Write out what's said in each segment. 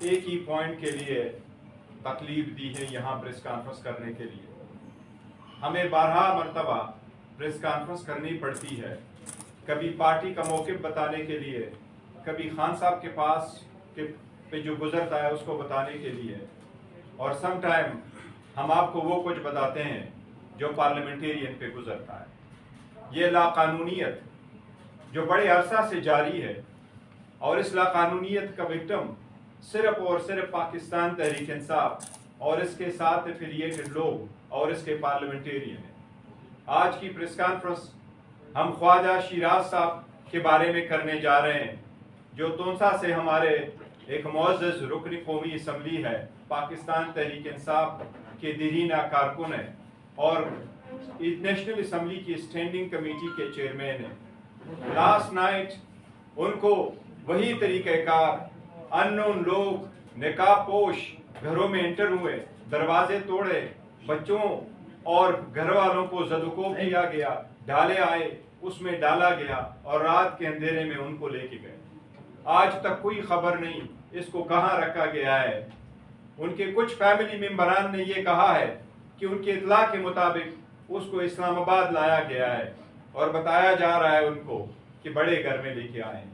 ایک ہی پوائنٹ کے لیے تکلیف دی ہے یہاں پریس کانفرنس کرنے کے لیے. ہمیں 12 مرتبہ پریس کانفرنس کرنی پڑتی ہے، کبھی پارٹی کا موقف بتانے کے لیے، کبھی خان صاحب کے پاس پہ جو گزرتا ہے اس کو بتانے کے لیے، اور سم ٹائم ہم آپ کو وہ کچھ بتاتے ہیں جو پارلیمنٹیرین پہ گزرتا ہے. یہ لاقانونیت جو بڑے عرصہ سے جاری ہے، اور اس لاقانونیت کا وکٹم صرف اور صرف پاکستان تحریک انصاف اور اس کے ساتھ ایفیلیٹڈ لوگ اور اس کے پارلیمنٹیرین ہیں. آج کی پریس کانفرنس ہم خواجہ شیراز صاحب کے بارے میں کرنے جا رہے ہیں، جو تونسا سے ہمارے ایک معزز رکن قومی اسمبلی ہے، پاکستان تحریک انصاف کے دیرینہ کارکن ہیں اور نیشنل اسمبلی کی اسٹینڈنگ کمیٹی کے چیئرمین ہیں. لاسٹ نائٹ ان کو وہی طریقہ کار ان نون لوگ نقاب پوش گھروں میں انٹر ہوئے، دروازے توڑے، بچوں اور گھر والوں کو زدوکوب کیا گیا، ڈالے آئے، اس میں ڈالا گیا اور رات کے اندھیرے میں ان کو لے کے گئے. آج تک کوئی خبر نہیں اس کو کہاں رکھا گیا ہے. ان کے کچھ فیملی ممبران نے یہ کہا ہے کہ ان کی اطلاع کے مطابق اس کو اسلام آباد لایا گیا ہے اور بتایا جا رہا ہے ان کو کہ بڑے گھر میں لے کے آئے.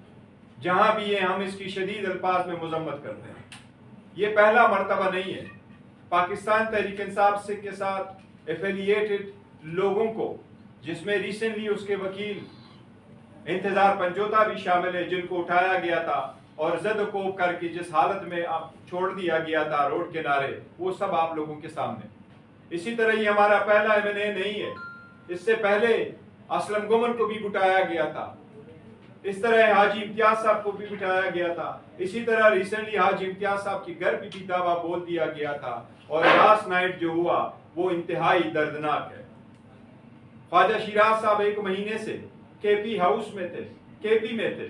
جہاں بھی یہ ہم اس کی شدید الفاظ میں مذمت کرتے ہیں. یہ پہلا مرتبہ نہیں ہے. پاکستان تحریک انصاف سے کے ساتھ ایفیلیٹڈ لوگوں کو، جس میں ریسنٹلی اس کے وکیل انتظار پنجوتا بھی شامل ہے، جن کو اٹھایا گیا تھا اور زد و کوب کر کے جس حالت میں چھوڑ دیا گیا تھا روڈ کنارے، وہ سب آپ لوگوں کے سامنے. اسی طرح یہ ہمارا پہلا M&A نہیں ہے. اس سے پہلے اسلم گمن کو بھی بٹایا گیا تھا، اس طرح حاجی امتیاز صاحب کو بھی بٹھایا گیا تھا، اسی طرح ریسنٹلی حاجی امتیاز صاحب کے گھر پہ بھی دعویٰ بول دیا گیا تھا، اور لاسٹ نائٹ جو ہوا وہ انتہائی دردناک ہے. خواجہ شیراز صاحب 1 مہینے سے کے پی ہاؤس میں تھے، کے پی میں تھے،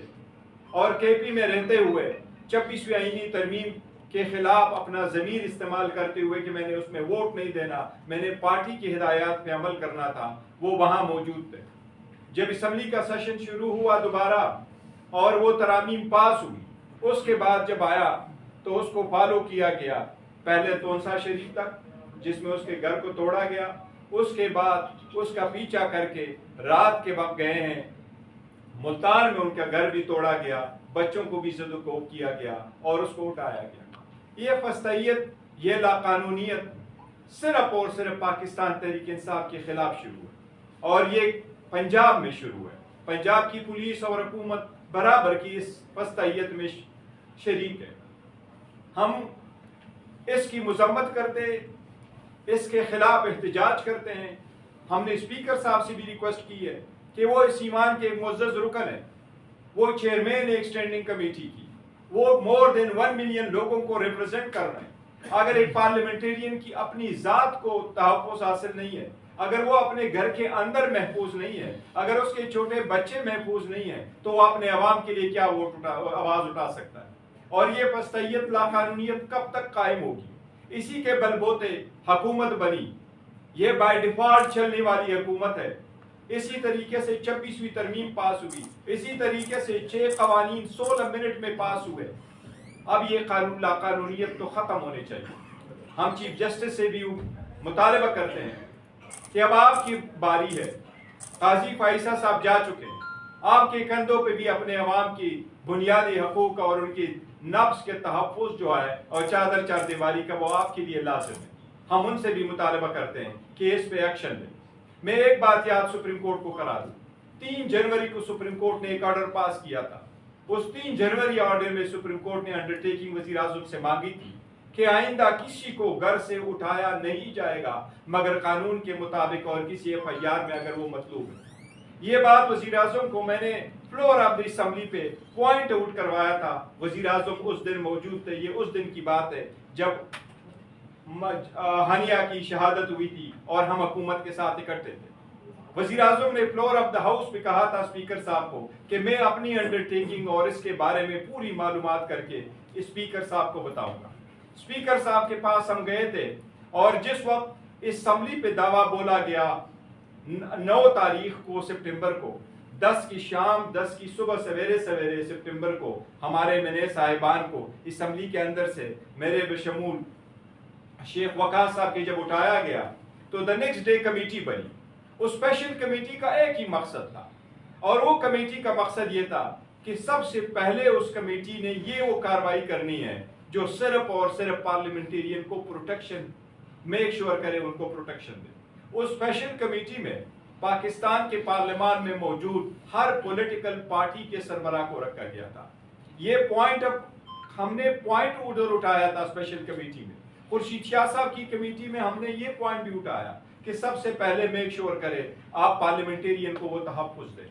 اور کے پی میں رہتے ہوئے 26ویں آئینی ترمیم کے خلاف اپنا ضمیر استعمال کرتے ہوئے کہ میں نے اس میں ووٹ نہیں دینا، میں نے پارٹی کی ہدایات پہ عمل کرنا تھا، وہ وہاں موجود تھے. جب اسمبلی کا سیشن شروع ہوا دوبارہ اور وہ ترامیم پاس ہوئی، اس کے بعد جب آیا تو اس کو فالو کیا گیا، پہلے تونسا شریف تک جس میں اس کے گھر کو توڑا گیا، اس کے بعد اس کا پیچھا کر کے رات کے وقت گئے ہیں ملتان میں، ان کا گھر بھی توڑا گیا، بچوں کو بھی زد و کوب کیا گیا اور اس کو اٹھایا گیا. یہ فسطائیت، یہ لاقانونیت صرف اور صرف پاکستان تحریک انصاف کے خلاف شروع ہے، اور یہ پنجاب میں شروع ہے. پنجاب کی پولیس اور حکومت برابر کی اس فسطائیت میں شریک ہے. ہم اس کی مذمت کرتے، اس کے خلاف احتجاج کرتے ہیں. ہم نے اسپیکر صاحب سے بھی ریکویسٹ کی ہے کہ وہ اس ایوان کے ایک معزز رکن ہیں، وہ چیئرمین ایک اسٹینڈنگ کمیٹی کی، وہ مور دین 1 ملین لوگوں کو ریپرزینٹ کر رہے ہیں. اگر ایک پارلیمنٹیرین کی اپنی ذات کو تحفظ حاصل نہیں ہے، اگر وہ اپنے گھر کے اندر محفوظ نہیں ہے، اگر اس کے چھوٹے بچے محفوظ نہیں ہیں، تو وہ اپنے عوام کے لیے کیا آواز اٹھا سکتا ہے؟ اور یہ فسطائیت، لاقانونیت کب تک قائم ہوگی؟ اسی کے بلبوتے حکومت بنی، یہ بائی ڈیفالٹ چلنے والی حکومت ہے. اسی طریقے سے 26ویں ترمیم پاس ہوئی، اسی طریقے سے 6 قوانین 16 منٹ میں پاس ہوئے. اب یہ قانون لاقانونیت تو ختم ہونے چاہیے. ہم چیف جسٹس سے بھی مطالبہ کرتے ہیں کہ اب آپ کی باری ہے. قاضی فائزہ صاحب جا چکے ہیں، آپ کے کندھوں پہ بھی اپنے عوام کی بنیادی حقوق اور ان کی نفس کے تحفظ جو ہے اور چادر چار دیواری کا، وہ آپ کے لیے لازم ہے. ہم ان سے بھی مطالبہ کرتے ہیں کہ اس پہ ایکشن لیں. میں ایک بات یاد سپریم کورٹ کو کرا دوں. 3 جنوری کو سپریم کورٹ نے ایک آرڈر پاس کیا تھا. اس 3 جنوری آرڈر میں سپریم کورٹ نے انڈرٹیکنگ وزیر اعظم سے مانگی تھی کہ آئندہ کسی کو گھر سے اٹھایا نہیں جائے گا مگر قانون کے مطابق اور کسی FIR میں اگر وہ مطلوب ہے. یہ بات وزیر اعظم کو میں نے فلور آف دی اسمبلی پہ پوائنٹ آؤٹ کروایا تھا. وزیر اعظم اس دن موجود تھے. یہ اس دن کی بات ہے جب ہانیہ کی شہادت ہوئی تھی اور ہم حکومت کے ساتھ اکٹھے تھے. وزیر اعظم نے فلور آف دا ہاؤس پہ کہا تھا اسپیکر صاحب کو کہ میں اپنی انڈرٹیکنگ اور اس کے بارے میں پوری معلومات کر کے اسپیکر صاحب کو بتاؤں گا. اسپیکر صاحب کے پاس ہم گئے تھے اور جس وقت اسمبلی پہ دعویٰ بولا گیا 9 تاریخ کو سپٹمبر کو 10 کی شام 10 کی صبح سویرے سویرے سپٹمبر کو ہمارے منے صاحبان کو اسمبلی کے اندر سے میرے بشمول شیخ وقاص صاحب کے جب اٹھایا گیا تو دا نیکسٹ ڈے کمیٹی بنی. اس اسپیشل کمیٹی کا ایک ہی مقصد تھا, اور وہ کمیٹی کا مقصد یہ تھا کہ سب سے پہلے اس کمیٹی نے یہ وہ کارروائی کرنی ہے جو صرف اور صرف پارلیمنٹیرین کو پروٹیکشن میک شور کرے, ان کو پروٹیکشن دے. اس اسپیشل کمیٹی میں پاکستان کے پارلیمان میں موجود ہر پولیٹیکل پارٹی کے سربراہ کو رکھا گیا تھا. یہ پوائنٹ اب ہم نے پوائنٹ ادھر اٹھایا تھا اسپیشل کمیٹی میں. خورشید شاہ صاحب کی کمیٹی میں ہم نے یہ پوائنٹ بھی اٹھایا کہ سب سے پہلے میک شور کرے آپ پارلیمنٹیرین کو وہ تحفظ دیں.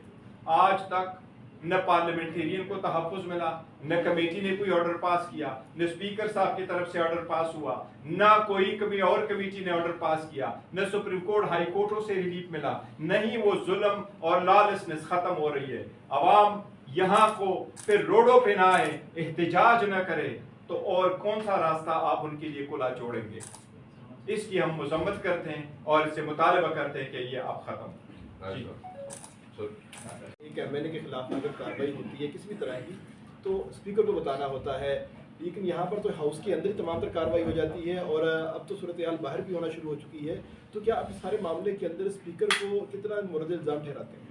آج تک نہ پارلیمنٹیرین کو تحفظ ملا, نہ کمیٹی نے کوئی آرڈر پاس کیا, نہ اسپیکر صاحب کی طرف سے آرڈر پاس ہوا, نہ کوئی کبھی اور کمیٹی نے آرڈر پاس کیا, نہ سپریم کورٹ ہائی کورٹوں سے ریلیف ملا, نہ ہی وہ ظلم اور لالسنس ختم ہو رہی ہے. عوام یہاں کو پھر روڈوں پہ نہ آئے, احتجاج نہ کرے تو اور کون سا راستہ آپ ان کے لیے کھلا چھوڑیں گے. اس کی ہم مذمت کرتے ہیں اور اس سے مطالبہ کرتے ہیں کہ یہ اب ختم. ایک ایم ایل اے کے خلاف اگر کارروائی ہوتی ہے کسی بھی طرح کی تو اسپیکر کو بتانا ہوتا ہے, لیکن یہاں پر تو ہاؤس کے اندر ہی تمام تر کارروائی ہو جاتی ہے, اور اب تو صورتحال باہر بھی ہونا شروع ہو چکی ہے. تو کیا آپ اس سارے معاملے کے اندر اسپیکر کو کتنا مورد الزام ٹھہراتے ہیں؟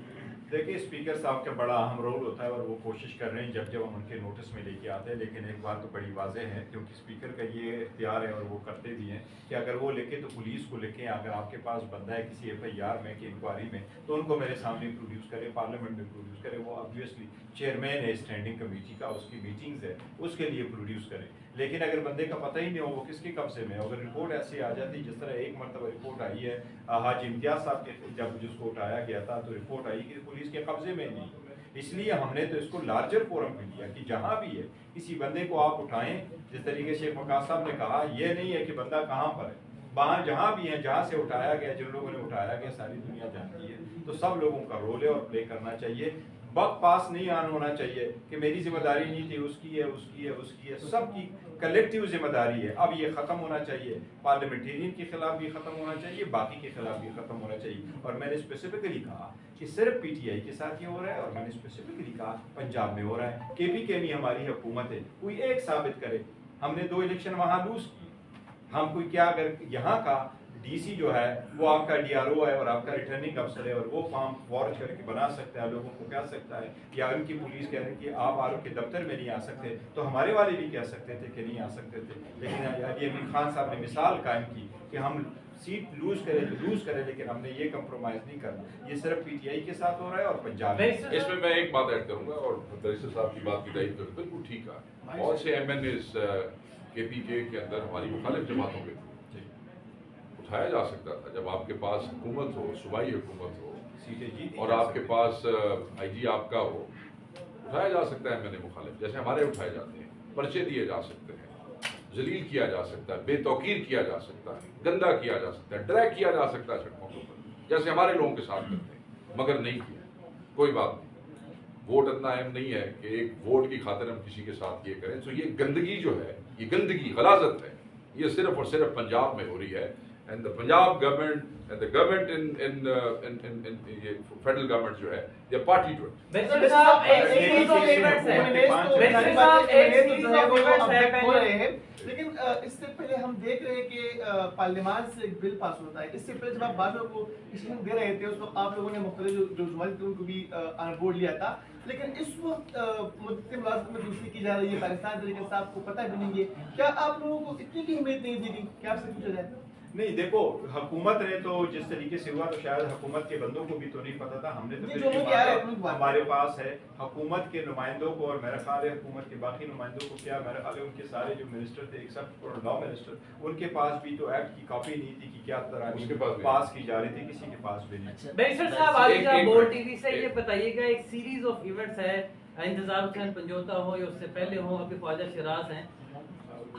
دیکھیں, اسپیکر صاحب کا بڑا اہم رول ہوتا ہے اور وہ کوشش کر رہے ہیں جب جب ہم ان کے نوٹس میں لے کے آتے ہیں. لیکن ایک بات تو بڑی واضح ہے, کیونکہ اسپیکر کا یہ اختیار ہے اور وہ کرتے بھی ہیں کہ اگر وہ لکھے تو پولیس کو لکھیں. اگر آپ کے پاس بندہ ہے کسی ایف آئی آر میں کہ انکوائری میں تو ان کو میرے سامنے پروڈیوس کرے, پارلیمنٹ میں پروڈیوس کرے. وہ آبویسلی چیئرمین ہے اسٹینڈنگ کمیٹی کا, اس کی میٹنگز ہے, اس کے لیے پروڈیوس کرے. لیکن اگر بندے کا پتہ ہی نہیں ہو وہ کس کے قبضے میں, اگر رپورٹ ایسی آ جاتی جس طرح ایک مرتبہ رپورٹ آئی ہے حاجی امتیاز صاحب کے جب جس کو اٹھایا گیا تھا تو رپورٹ آئی کہ پولیس کے قبضے میں نہیں. اس لیے ہم نے تو اس کو لارجر فورم پہ لیا کہ جہاں بھی ہے کسی بندے کو آپ اٹھائیں. جس طریقے سے شیخ وقاص صاحب نے کہا, یہ نہیں ہے کہ بندہ کہاں پر ہے, وہاں جہاں بھی ہے جہاں سے اٹھایا گیا, جن لوگوں نے اٹھایا گیا ساری دنیا جانتی ہے. تو سب لوگوں کا رول ہے اور پلے کرنا چاہیے. وقت پاس نہیں آنا ہونا چاہیے کہ میری ذمہ داری نہیں تھی, اس کی ہے, اس کی ہے, اس کی ہے. سب کی کلیکٹیو ذمہ داری ہے. اب یہ ختم ہونا چاہیے, پارلیمنٹیرین کے خلاف بھی ختم ہونا چاہیے, باقی کے خلاف بھی ختم ہونا چاہیے. اور میں نے اسپیسیفکلی کہا کہ صرف پی ٹی آئی کے ساتھ یہ ہو رہا ہے, اور میں نے اسپیسیفکلی کہا پنجاب میں ہو رہا ہے. کے پی کے نہیں ہماری حکومت ہے, کوئی ایک ثابت کرے. ہم نے 2 الیکشن وہاں لوز کی, ہم کوئی کیا اگر یہاں کا ڈی سی جو ہے وہ آپ کا ڈی آر او ہے اور آپ کا ریٹرننگ افسر ہے اور وہ فارم فورج کر کے بنا سکتا ہے, لوگوں کو کہہ سکتا ہے, یا ان کی پولیس کہہ رہی کہ آپ آر او کے دفتر میں نہیں آ سکتے, تو ہمارے والے بھی کہہ سکتے تھے کہ نہیں آ سکتے تھے. لیکن علی امین خان صاحب نے مثال قائم کی کہ ہم سیٹ لوز کرے تو لوز کرے, لیکن ہم نے یہ کمپرومائز نہیں کرنا. یہ صرف پی ٹی آئی کے ساتھ ہو رہا ہے اور پنجاب میں. اس میں میں ایک بات ایڈ کروں گا اور دریسر صاحب کی بات کی تائید کروں, بالکل ٹھیک ہے. بہت سے ایم این ایز کے پی کے اندر ہماری مخالف جماعتوں کے اٹھایا جا سکتا تھا. جب آپ کے پاس حکومت ہو, صوبائی حکومت ہو, اور آپ کے پاس آئی جی آپ کا ہو, اٹھایا جا سکتا ہے ایم این اے مخالف, جیسے ہمارے اٹھائے جاتے ہیں. پرچے دیے جا سکتے ہیں, ذلیل کیا جا سکتا ہے, بے توقیر کیا جا سکتا ہے, گندا کیا جا سکتا ہے, ڈریگ کیا جا سکتا ہے سڑکوں کے اوپر, جیسے ہمارے لوگوں کے ساتھ کرتے ہیں, مگر نہیں کیا. کوئی بات نہیں, ووٹ اتنا اہم نہیں ہے کہ ایک ووٹ کی خاطر ہم کسی کے ساتھ یہ کریں. تو یہ گندگی جو ہے, یہ گندگی غلاظت ہے, یہ صرف اور صرف پنجاب میں ہو رہی ہے. And the Punjab government and the government in federal government جو ہے یہ پارٹی جو ہے. لیکن اس سے پہلے ہم دیکھ رہے ہیں کہ پارلیمان سے ایک بل پاس ہوتا ہے. اس سے پہلے جب آپ بعض لوگوں کو اسٹیمنٹ دے رہے تھے اس وقت آپ لوگوں نے مختلف جو زمانے تھے ان کو بھی آن بورڈ لیا تھا. لیکن اس وقت مدت ملازمت میں دوسری کی جا رہی ہے, پاکستان طریقے سے آپ کو پتہ بھی نہیں ہے. کیا آپ لوگوں کو اتنی بھی اہمیت نہیں دی گئی؟ کیا آپ سے پوچھا جائے؟ نہیں, دیکھو حکومت نے تو جس طریقے سے ہوا تو شاید حکومت کے بندوں کو بھی تو نہیں پتا تھا. ہم نے تو ہمارے پاس ہے حکومت کے نمائندوں کو, اور میرا خیال ہے حکومت کے باقی نمائندوں کو, کیا میرا خیال ہے ان کے سارے جو منسٹر تھے ایکسپٹ فار لا منسٹر, ان کے پاس بھی تو ایکٹ کی کاپی نہیں تھی کہ کیا طرح پاس کی جا رہی تھی, کسی کے پاس بھی نہیں. بیسر صاحب آج بول ٹی وی سے یہ بتائیے گا, ایک سیریز آف ایونٹس ہے, انتظار حسین پنجوتا ہو یا اس سے پہلے ہو, ابھی خواجہ شیراز ہیں,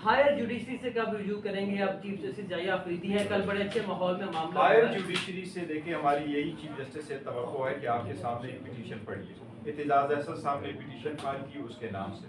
ہائر جوڈیشری سے کب ریویو کریں گے؟ اب چیف جسٹس جائیہ آفریدی ہے, کل بڑے اچھے ماحول میں معاملہ. ہائر جوڈیشری سے دیکھیں ہماری یہی چیف جسٹس سے توقع ہے کہ آپ کے سامنے ایک پٹیشن پڑی ہے, اعتزاز احسن صاحب نے پٹیشن فائل کی اس کے نام سے,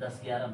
10-11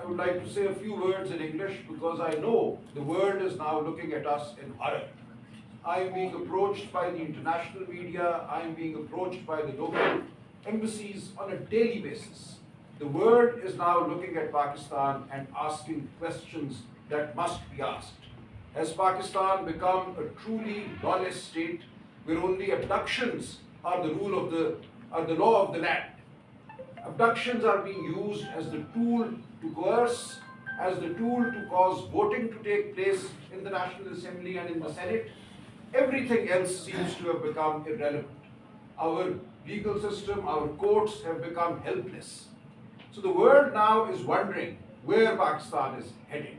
I would like to say a few words in English because I know the world is now looking at us in horror. I am being approached by the international media, I am being approached by the local embassies on a daily basis. The world is now looking at Pakistan and asking questions that must be asked. Has Pakistan become a truly lawless state where only abductions are the law of the land? Abductions are being used as the tool to coerce, as the tool to cause voting to take place in the National Assembly and in the Senate. Everything else seems to have become irrelevant. Our legal system, our courts have become helpless. So the world now is wondering where Pakistan is headed.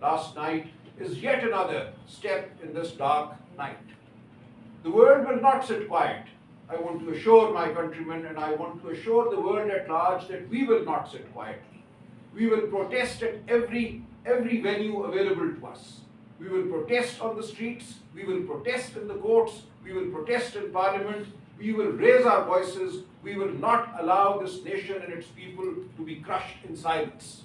last night is yet another step in this dark night. The world will not sit quiet. I want to assure my countrymen and I want to assure the world at large that we will not sit quietly. We will protest at every venue available to us. We will protest on the streets, we will protest in the courts, we will protest in parliament, we will raise our voices, we will not allow this nation and its people to be crushed in silence.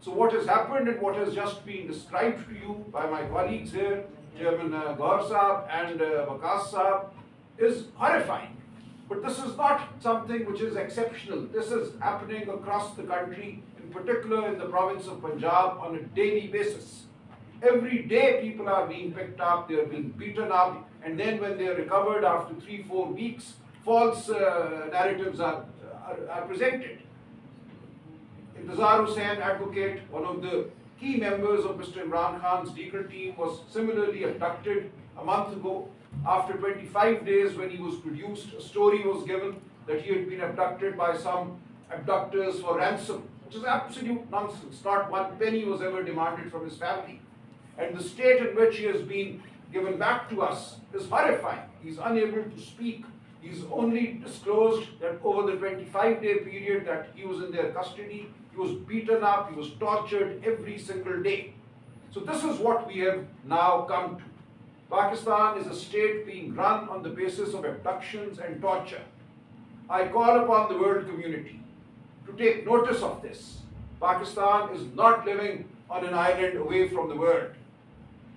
So what has happened and what has just been described to you by my colleagues here, Chairman Gaur Saab and Waqas Saab, is horrifying. But this is not something which is exceptional. This is happening across the country, in particular in the province of Punjab, on a daily basis. Every day people are being picked up, they are being beaten up, and then when they are recovered after 3-4 weeks, false narratives are presented. Intizar Hussain, advocate, one of the key members of Mr. Imran Khan's legal team, was similarly abducted a month ago. After 25 days, when he was produced, a story was given that he had been abducted by some abductors for ransom, which is absolute nonsense. Not one penny was ever demanded from his family. And the state in which he has been given back to us is horrifying. He's unable to speak. He's only disclosed that over the 25-day period that he was in their custody, he was beaten up, he was tortured every single day. So this is what we have now come to. Pakistan is a state being run on the basis of abductions and torture. I call upon the world community to take notice of this. Pakistan is not living on an island away from the world.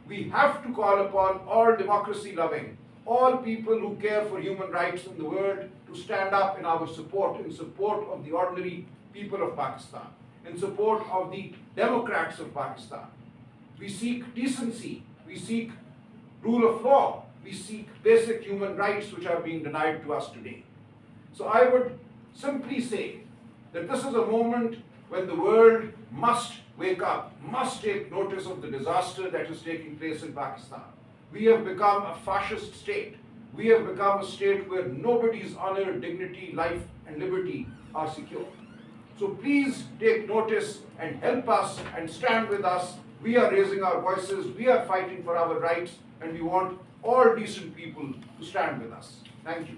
We have to call upon all democracy-loving, all people who care for human rights in the world to stand up in our support, in support of the ordinary people of Pakistan, in support of the democrats of Pakistan. We seek decency, we seek rule of law, we seek basic human rights which are being denied to us today. So I would simply say that this is a moment when the world must wake up, must take notice of the disaster that is taking place in Pakistan. We have become a fascist state. We have become a state where nobody's honor, dignity, life and liberty are secure. So please take notice and help us and stand with us. We are raising our voices, we are fighting for our rights, and we want all decent people to stand with us. Thank you.